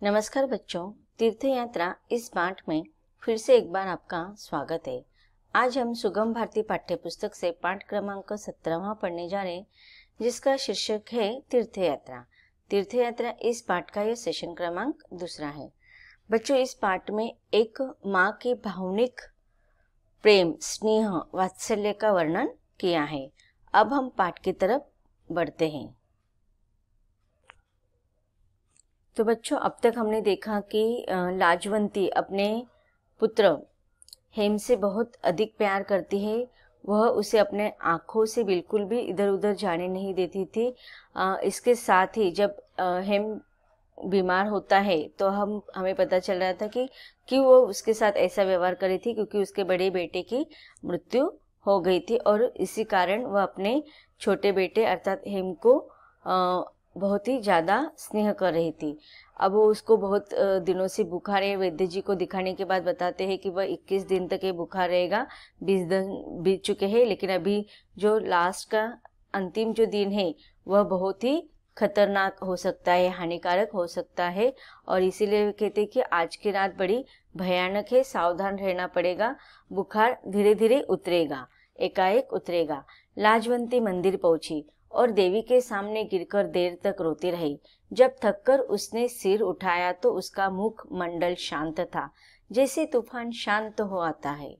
नमस्कार बच्चों, तीर्थ यात्रा इस पाठ में फिर से एक बार आपका स्वागत है। आज हम सुगम भारती पाठ्य पुस्तक से पाठ क्रमांक 17वां पढ़ने जा रहे हैं, जिसका शीर्षक है तीर्थ यात्रा। तीर्थ यात्रा इस पाठ का यह सेशन क्रमांक दूसरा है। बच्चों, इस पाठ में एक माँ के भावनिक प्रेम, स्नेह, वात्सल्य का वर्णन किया है। अब हम पाठ की तरफ बढ़ते हैं। तो बच्चों, अब तक हमने देखा कि लाजवंती अपने पुत्र हेम से बहुत अधिक प्यार करती है। वह उसे अपने आँखों से बिल्कुल भी इधर उधर जाने नहीं देती थी। इसके साथ ही जब हेम बीमार होता है तो हमें पता चल रहा था कि क्यों वो उसके साथ ऐसा व्यवहार कर रही थी, क्योंकि उसके बड़े बेटे की मृत्यु हो गई थी और इसी कारण वह अपने छोटे बेटे अर्थात हेम को बहुत ही ज़्यादा स्नेह कर रही थी। अब वो उसको बहुत दिनों से बुखार है। वैद्य जी को दिखाने के बाद बताते हैं कि वह 21 दिन तक ये बुखार रहेगा। 20 दिन बीत चुके हैं, लेकिन अभी जो लास्ट का अंतिम जो दिन है वह बहुत ही खतरनाक हो सकता है, हानिकारक हो सकता है। और इसीलिए कहते हैं कि आज की रात बड़ी भयानक है, सावधान रहना पड़ेगा। बुखार धीरे धीरे उतरेगा, एकाएक उतरेगा। लाजवंती मंदिर पहुंची और देवी के सामने गिरकर देर तक रोती रही। जब थककर उसने सिर उठाया तो उसका मुख मंडल शांत था, जैसे तूफान शांत हो आता है।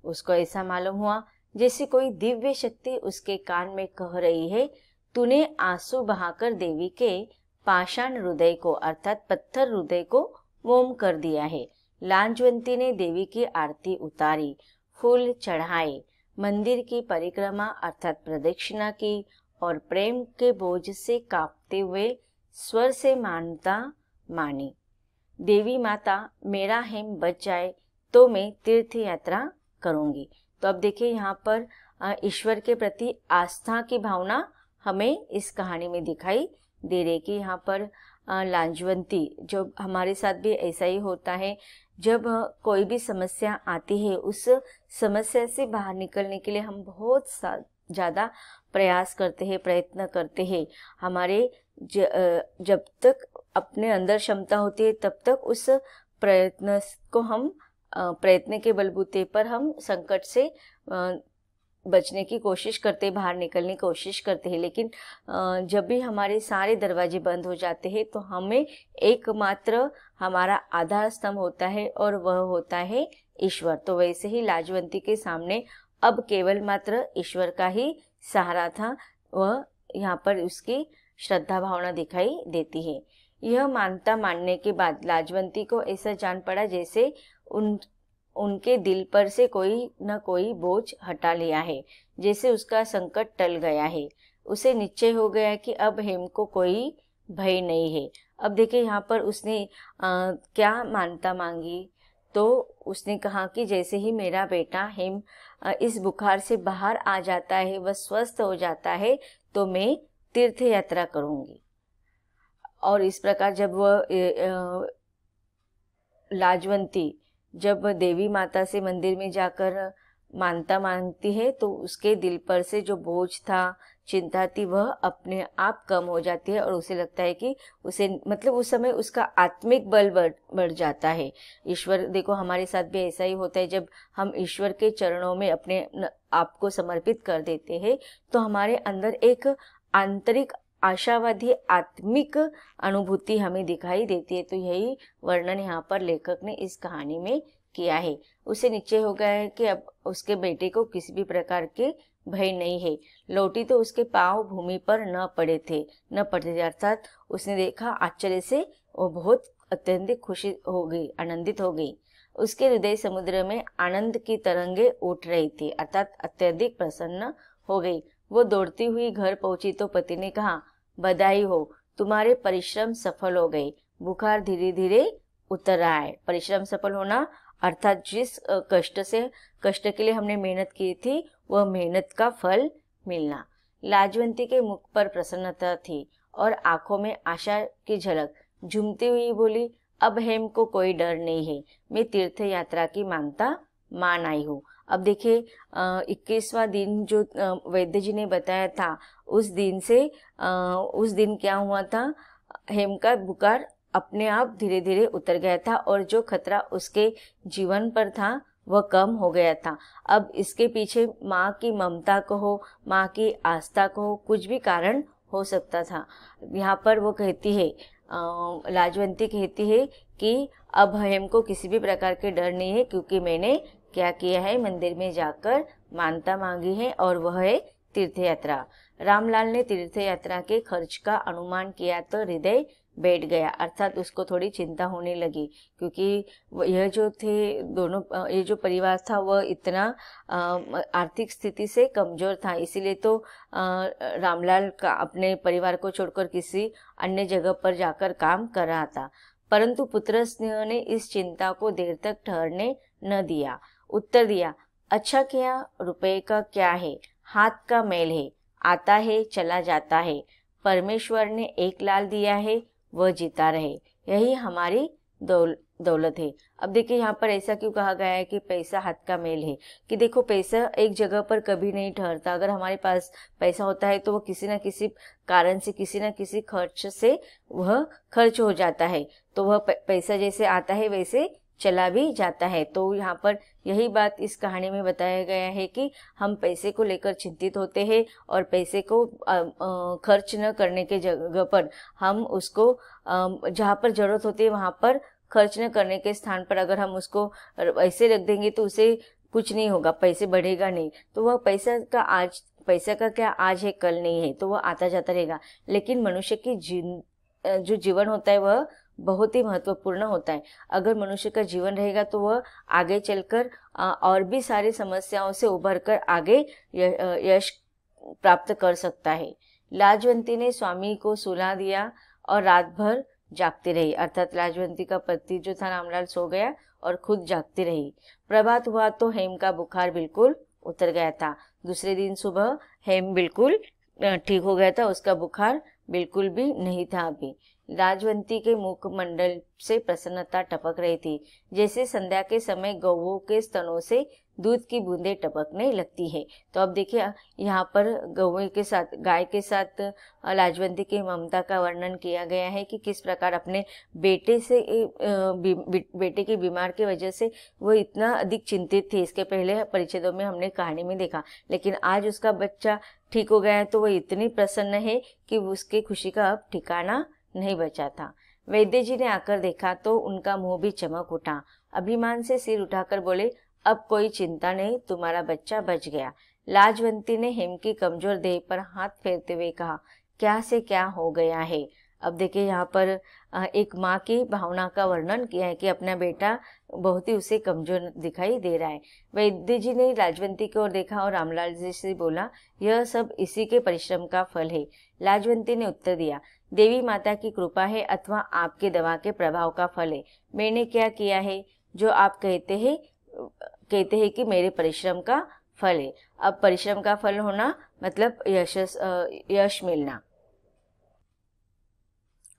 उसको ऐसा मालूम हुआ जैसे कोई दिव्य शक्ति उसके कान में कह रही है, तूने आंसू बहाकर देवी के पाषाण हृदय को अर्थात पत्थर हृदय को मोम कर दिया है। लाजवंती ने देवी की आरती उतारी, फूल चढ़ाए, मंदिर की परिक्रमा अर्थात प्रदक्षिणा की और प्रेम के बोझ से कांपते हुए स्वर से मानता मानी, देवी माता, मेरा हेम बच जाए तो मैं तीर्थ यात्रा करूंगी। तो अब देखिए, यहाँ पर ईश्वर के प्रति आस्था की भावना हमें इस कहानी में दिखाई दे रही कि यहाँ पर लाजवंती, जो हमारे साथ भी ऐसा ही होता है। जब कोई भी समस्या आती है, उस समस्या से बाहर निकलने के लिए हम बहुत ज़्यादा प्रयास करते हैं, प्रयत्न करते हैं। हमारे जब तक अपने अंदर क्षमता होती है तब तक उस प्रयत्न को हम प्रयत्न के बलबूते पर हम संकट से बचने की कोशिश करते, बाहर निकलने की कोशिश करते हैं। लेकिन जब भी हमारे सारे दरवाजे बंद हो जाते हैं तो हमें एकमात्र हमारा आधार स्तंभ होता है और वह होता है ईश्वर। तो वैसे ही लाजवंती के सामने अब केवल मात्र ईश्वर का ही सहारा था। वह यहाँ पर उसकी श्रद्धा भावना दिखाई देती है। यह मानता मानने के बाद लाजवंती को ऐसा जान पड़ा जैसे उनके दिल पर से कोई न कोई बोझ हटा लिया है, जैसे उसका संकट टल गया है। उसे निश्चय हो गया कि अब हेम को कोई भय नहीं है। अब देखिए, यहाँ पर उसने क्या मानता मांगी। तो उसने कहा कि जैसे ही मेरा बेटा हेम इस बुखार से बाहर आ जाता है, वह स्वस्थ हो जाता है, तो मैं तीर्थ यात्रा करूंगी। और इस प्रकार जब वह लाजवंती जब देवी माता से मंदिर में जाकर मानता मांगती है तो उसके दिल पर से जो बोझ था, चिंता थी, वह अपने आप कम हो जाती है और उसे लगता है कि उसे मतलब उस समय उसका आत्मिक बल बढ़ जाता है। ईश्वर, देखो हमारे साथ भी ऐसा ही होता है। जब हम ईश्वर के चरणों में अपने आप को समर्पित कर देते हैं तो हमारे अंदर एक आंतरिक आशावादी आत्मिक अनुभूति हमें दिखाई देती है। तो यही वर्णन यहाँ पर लेखक ने इस कहानी में किया है। उसे निश्चय हो गया है कि अब उसके बेटे को किसी भी प्रकार के भय नहीं है। लौटी तो उसके पांव भूमि पर न पड़े थे अर्थात उसने देखा, आश्चर्य से वो बहुत अत्यंत खुशी हो गई, आनंदित हो गई। उसके हृदय समुद्र में आनंद की तरंगे उठ रही थी अर्थात अत्यधिक प्रसन्न हो गई। वो दौड़ती हुई घर पहुंची तो पति ने कहा, बधाई हो, तुम्हारे परिश्रम सफल हो गए। बुखार धीरे धीरे उतर रहा है। परिश्रम सफल होना अर्थात जिस कष्ट के लिए हमने मेहनत की थी, वह मेहनत का फल मिलना। लाजवंती के मुख पर प्रसन्नता थी और आंखों में आशा की झलक। झूमती हुई बोली, अब हेम को कोई डर नहीं है, मैं तीर्थ यात्रा की मानता मान आई हूँ। अब देखिए, 21वां दिन जो वैद्य जी ने बताया था, उस दिन क्या हुआ था, हेम का बुखार अपने आप धीरे धीरे उतर गया था और जो खतरा उसके जीवन पर था वह कम हो गया था। अब इसके पीछे माँ की ममता को हो, माँ की आस्था को हो, कुछ भी कारण हो सकता था। यहाँ पर वो कहती है, लाजवंती कहती है कि अब हेम को किसी भी प्रकार के डर नहीं है, क्योंकि मैंने क्या किया है, मंदिर में जाकर मानता मांगी है और वह है तीर्थ यात्रा। रामलाल ने तीर्थ यात्रा के खर्च का अनुमान किया तो हृदय बैठ गया, अर्थात उसको थोड़ी चिंता होने लगी, क्योंकि यह जो थे दोनों, ये जो परिवार था वह इतना आर्थिक स्थिति से कमजोर था, इसीलिए तो रामलाल का अपने परिवार को छोड़कर किसी अन्य जगह पर जाकर काम कर रहा था। परंतु पुत्र स्नेह ने इस चिंता को देर तक ठहरने न दिया। उत्तर दिया, अच्छा क्या, रुपए का क्या है, हाथ का मैल है, आता है चला जाता है। परमेश्वर ने एक लाल दिया है, वह जीता रहे, यही हमारी दौलत है। अब देखिए यहाँ पर ऐसा क्यों कहा गया है कि पैसा हाथ का मैल है, कि देखो पैसा एक जगह पर कभी नहीं ठहरता। अगर हमारे पास पैसा होता है तो वह किसी न किसी कारण से, किसी न किसी खर्च से वह खर्च हो जाता है, तो वह पैसा जैसे आता है वैसे चला भी जाता है। तो यहाँ पर यही बात इस कहानी में बताया गया है कि हम पैसे को लेकर चिंतित होते हैं और पैसे को खर्च न करने के जगह पर हम उसको जहाँ पर जरूरत होती है वहाँ पर खर्च न करने के स्थान पर अगर हम उसको ऐसे रख देंगे तो उसे कुछ नहीं होगा, पैसे बढ़ेगा नहीं। तो वह पैसा का क्या आज है कल नहीं है, तो वह आता जाता रहेगा। लेकिन मनुष्य की जो जीवन होता है वह बहुत ही महत्वपूर्ण होता है। अगर मनुष्य का जीवन रहेगा तो वह आगे चलकर और भी सारी समस्याओं से उभर कर आगे यश प्राप्त कर सकता है। लाजवंती ने स्वामी को सुला दिया और रात भर जागती रही, अर्थात लाजवंती का पति जो था रामलाल सो गया और खुद जागती रही। प्रभात हुआ तो हेम का बुखार बिल्कुल उतर गया था। दूसरे दिन सुबह हेम बिल्कुल ठीक हो गया था, उसका बुखार बिल्कुल भी नहीं था। अभी लाजवंती के मुखमंडल से प्रसन्नता टपक रही थी, जैसे संध्या के समय गौओं के स्तनों से दूध की बूंदें टपकने लगती है। तो अब देखिए यहाँ पर गौओं के साथ, गाय के साथ लाजवंती की ममता का वर्णन किया गया है कि किस प्रकार अपने बेटे से बेटे की बीमार की वजह से वो इतना अधिक चिंतित थे। इसके पहले परिच्छेदों में हमने कहानी में देखा, लेकिन आज उसका बच्चा ठीक हो गया है तो वह इतनी प्रसन्न है कि उसके खुशी का अब ठिकाना नहीं बचा था। वैद्य जी ने आकर देखा तो उनका मुंह भी चमक उठा। अभिमान से सिर उठाकर बोले, अब कोई चिंता नहीं, तुम्हारा बच्चा बच गया। लाजवंती ने हेम की कमजोर देह पर हाथ फेरते हुए कहा, क्या से क्या हो गया है। अब देखिए यहाँ पर एक माँ की भावना का वर्णन किया है कि अपना बेटा बहुत ही उसे कमजोर दिखाई दे रहा है। वैद्य जी ने लाजवंती की ओर देखा और रामलाल जी से बोला, यह सब इसी के परिश्रम का फल है। लाजवंती ने उत्तर दिया, देवी माता की कृपा है अथवा आपके दवा के प्रभाव का फल है। मैंने क्या किया है जो आप कहते हैं कि मेरे परिश्रम का फल है। अब परिश्रम का फल होना मतलब यश मिलना।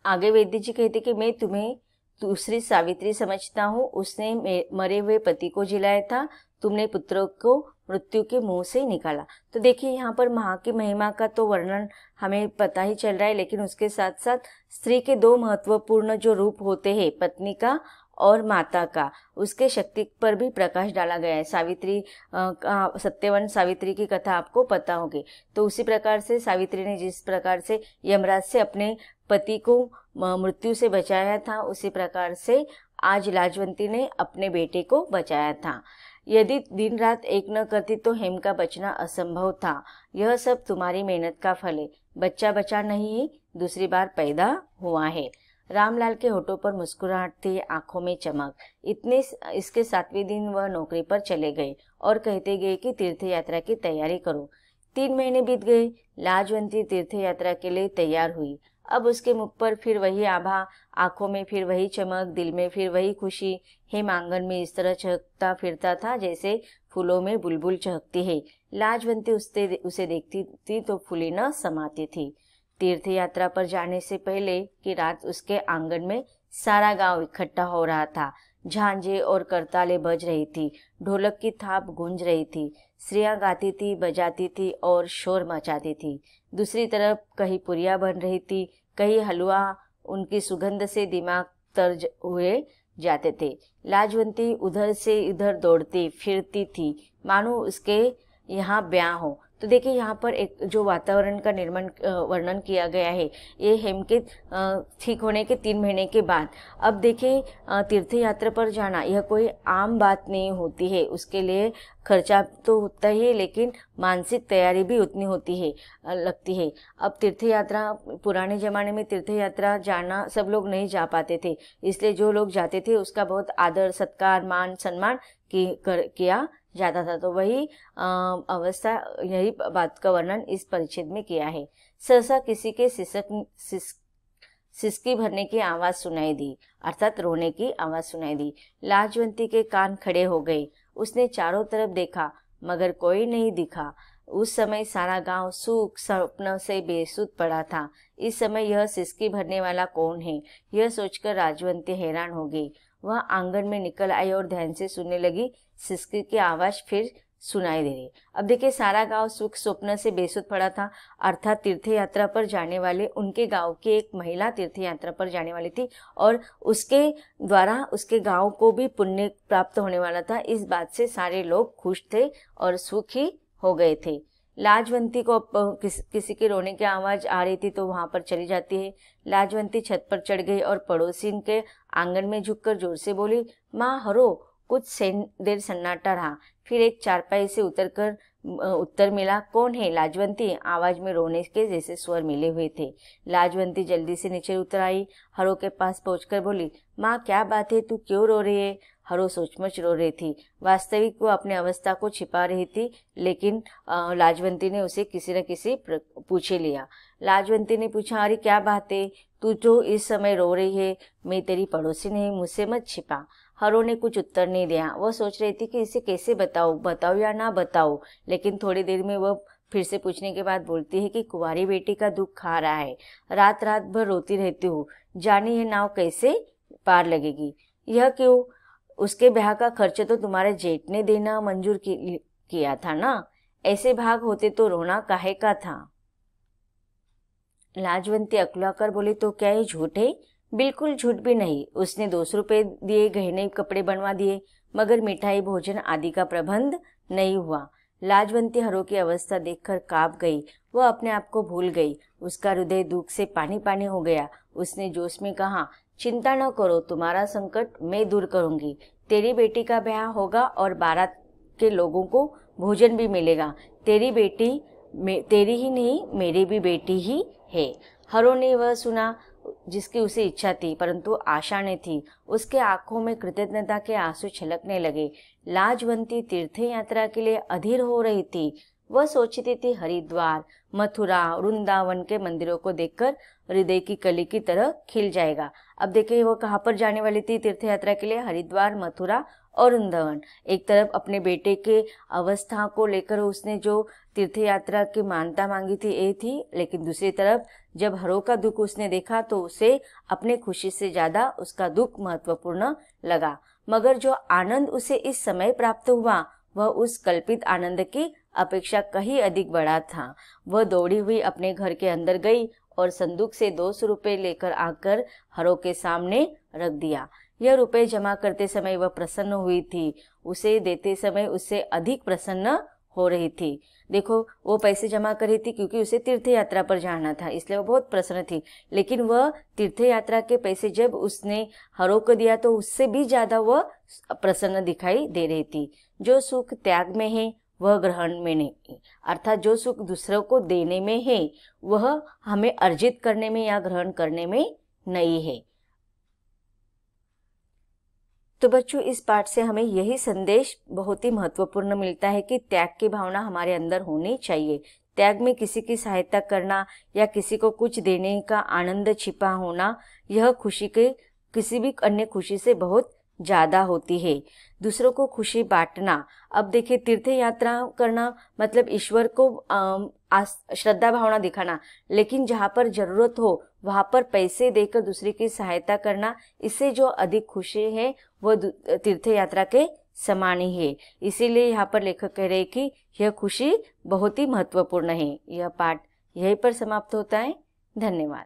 आगे वैद्य जी कहते कि मैं तुम्हें दूसरी सावित्री समझता हूँ, उसने मरे हुए पति को जिलाया था, तुमने पुत्रों को मृत्यु के मुंह से निकाला। तो देखिए यहाँ पर माँ की महिमा का तो वर्णन हमें पता ही चल रहा है, लेकिन उसके साथ साथ स्त्री के दो महत्वपूर्ण जो रूप होते हैं, पत्नी का और माता का, उसके शक्ति पर भी प्रकाश डाला गया है। सावित्री सत्यवान सावित्री की कथा आपको पता होगी। तो उसी प्रकार से सावित्री ने जिस प्रकार से यमराज से अपने पति को मृत्यु से बचाया था, उसी प्रकार से आज लाजवंती ने अपने बेटे को बचाया था। यदि दिन रात एक न करती तो हेम का बचना असंभव था। यह सब तुम्हारी मेहनत का फल है। बच्चा बचा नहीं, दूसरी बार पैदा हुआ है। रामलाल के होठों पर मुस्कुराहट थी, आंखों में चमक। इसके 7वें दिन वह नौकरी पर चले गए और कहते गए कि तीर्थ यात्रा की तैयारी करो। 3 महीने बीत गए। लाजवंती तीर्थ यात्रा के लिए तैयार हुई। अब उसके मुख पर फिर वही आभा, आंखों में फिर वही चमक, दिल में फिर वही खुशी। हेम आंगन में इस तरह चहकता फिरता था जैसे फूलों में बुलबुल चहकती है। लाजवंती उसे देखती थी तो फूली न समाती थी। तीर्थ यात्रा पर जाने से पहले की रात उसके आंगन में सारा गांव इकट्ठा हो रहा था। झांझे और करताले बज रही थी, ढोलक की थाप गूंज रही थी, स्त्रियां गाती थी, बजाती थी और शोर मचाती थी। दूसरी तरफ कहीं पुरिया बन रही थी, कहीं हलवा उनकी सुगंध से दिमाग तर हुए जाते थे। लाजवंती उधर से इधर दौड़ती फिरती थी, मानो उसके यहाँ ब्याह हो। तो देखिए यहाँ पर एक जो वातावरण का वर्णन किया गया है, ये हेम के ठीक होने के 3 महीने के बाद। अब देखिए तीर्थ यात्रा पर जाना यह कोई आम बात नहीं होती है, उसके लिए खर्चा तो होता ही है, लेकिन मानसिक तैयारी भी उतनी होती है लगती है। अब तीर्थ यात्रा, पुराने ज़माने में तीर्थ यात्रा जाना सब लोग नहीं जा पाते थे, इसलिए जो लोग जाते थे उसका बहुत आदर सत्कार मान सम्मान किया जाता था। तो वही अवस्था, यही बात का वर्णन इस परिच्छेद में किया है। सहसा किसी के सिसकी भरने की आवाज सुनाई दी, अर्थात रोने की आवाज सुनाई दी। लाजवंती के कान खड़े हो गए। उसने चारों तरफ देखा मगर कोई नहीं दिखा। उस समय सारा गांव सुख स्वप्न से बेसुध पड़ा था। इस समय यह सिसकी भरने वाला कौन है, यह सोचकर लाजवंती हैरान हो गई। वह आंगन में निकल आई और ध्यान से सुनने लगी। सिसकी की आवाज फिर सुनाई दे रही। अब देखिए सारा गांव सुख स्वप्न से बेसुध पड़ा था, अर्थात तीर्थ यात्रा पर जाने वाले उनके गांव की एक महिला तीर्थ यात्रा पर जाने वाली थी और उसके द्वारा उसके गांव को भी पुण्य प्राप्त होने वाला था। इस बात से सारे लोग खुश थे और सुखी हो गए थे। लाजवंती को किसी के रोने की आवाज आ रही थी तो वहां पर चली जाती है। लाजवंती छत पर चढ़ गई और पड़ोसी के आंगन में झुककर जोर से बोली, माँ हरो। कुछ देर सन्नाटा रहा, फिर एक चारपाई से उतरकर उत्तर मिला, कौन है? लाजवंती। आवाज में रोने के जैसे स्वर मिले हुए थे। लाजवंती जल्दी से नीचे उतर आई, हरो के पास पहुंचकर बोली, माँ क्या बात है, तू क्यों रो रही है? हरो सोचमुच रो रही थी। वास्तविक वो अपनी अवस्था को छिपा रही थी, लेकिन लाजवंती ने उसे किसी न किसी पूछे लिया। लाजवंती ने पूछा, अरे क्या बात है, तू जो इस समय रो रही है, मैं तेरी पड़ोसी नहीं, मुझसे मत छिपा। हरो ने कुछ उत्तर नहीं दिया। वह सोच रही थी कि इसे कैसे बताओ या ना बताओ, लेकिन थोड़ी देर में वह फिर से पूछने के बाद बोलती है कि कुंवारी बेटी का दुख खा रहा है, रात रात भर रोती रहती हूँ, जाने ये नाव कैसे पार लगेगी। यह क्यों? उसके ब्याह का खर्च तो तुम्हारे जेठ ने देना मंजूर किया था ना, ऐसे भाग होते तो रोना काहे का था। लाजवंती अकुलाकर बोली, तो क्या ये झूठ है? बिल्कुल झूठ भी नहीं। उसने 200 रुपये दिए, गहने कपड़े बनवा दिए, मगर मिठाई भोजन आदि का प्रबंध नहीं हुआ। लाजवंती हरो की अवस्था देखकर कांप गई। वह अपने आप को भूल गई। उसका हृदय दुख से पानी पानी हो गया। उसने जोश में कहा, चिंता न करो, तुम्हारा संकट मैं दूर करूंगी। तेरी बेटी का ब्याह होगा और बारात के लोगों को भोजन भी मिलेगा। तेरी बेटी तेरी ही नहीं, मेरी भी बेटी ही है। हरो ने वह सुना जिसकी उसे इच्छा थी, परंतु आशा ने थी। उसके आंखों में कृतज्ञता के आंसू छलकने लगे। लाजवंती तीर्थ यात्रा के लिए अधीर हो रही थी। वह सोचती थी, हरिद्वार, मथुरा, वृंदावन के मंदिरों को देखकर हृदय की कली की तरह खिल जाएगा। अब देखिए वो कहाँ पर जाने वाली थी तीर्थ यात्रा के लिए? हरिद्वार, मथुरा और वृंदावन। एक तरफ अपने बेटे के अवस्था को लेकर उसने जो तीर्थ यात्रा की मानता मांगी थी ये थी, लेकिन दूसरी तरफ जब हरो का दुख उसने देखा तो उसे अपने खुशी से ज्यादा उसका दुख महत्वपूर्ण लगा। मगर जो आनंद उसे इस समय प्राप्त हुआ वह उस कल्पित आनंद की अपेक्षा कहीं अधिक बड़ा था। वह दौड़ी हुई अपने घर के अंदर गई और संदूक से 200 रुपये लेकर आकर हरो के सामने रख दिया। यह रुपए जमा करते समय वह प्रसन्न हुई थी, उसे देते समय उससे अधिक प्रसन्न हो रही थी। देखो वो पैसे जमा कर रही थी क्योंकि उसे तीर्थ यात्रा पर जाना था, इसलिए वो बहुत प्रसन्न थी। लेकिन वह तीर्थ यात्रा के पैसे जब उसने हरो को दिया तो उससे भी ज्यादा वह प्रसन्न दिखाई दे रही थी। जो सुख त्याग में है वह ग्रहण में नहीं, अर्थात जो सुख दूसरों को देने में है वह हमें अर्जित करने में या ग्रहण करने में नहीं है। तो बच्चों इस पाठ से हमें यही संदेश बहुत ही महत्वपूर्ण मिलता है कि त्याग की भावना हमारे अंदर होनी चाहिए। त्याग में किसी की सहायता करना या किसी को कुछ देने का आनंद छिपा होना, यह खुशी के किसी भी अन्य खुशी से बहुत ज्यादा होती है। दूसरों को खुशी बांटना, अब देखिए तीर्थ यात्रा करना मतलब ईश्वर को श्रद्धा भावना दिखाना, लेकिन जहाँ पर जरूरत हो वहां पर पैसे देकर दूसरे की सहायता करना, इससे जो अधिक खुशी है वह तीर्थ यात्रा के समान ही है। इसीलिए यहाँ पर लेखक कह रहे हैं कि यह खुशी बहुत ही महत्वपूर्ण है। यह पाठ यहीं पर समाप्त होता है। धन्यवाद।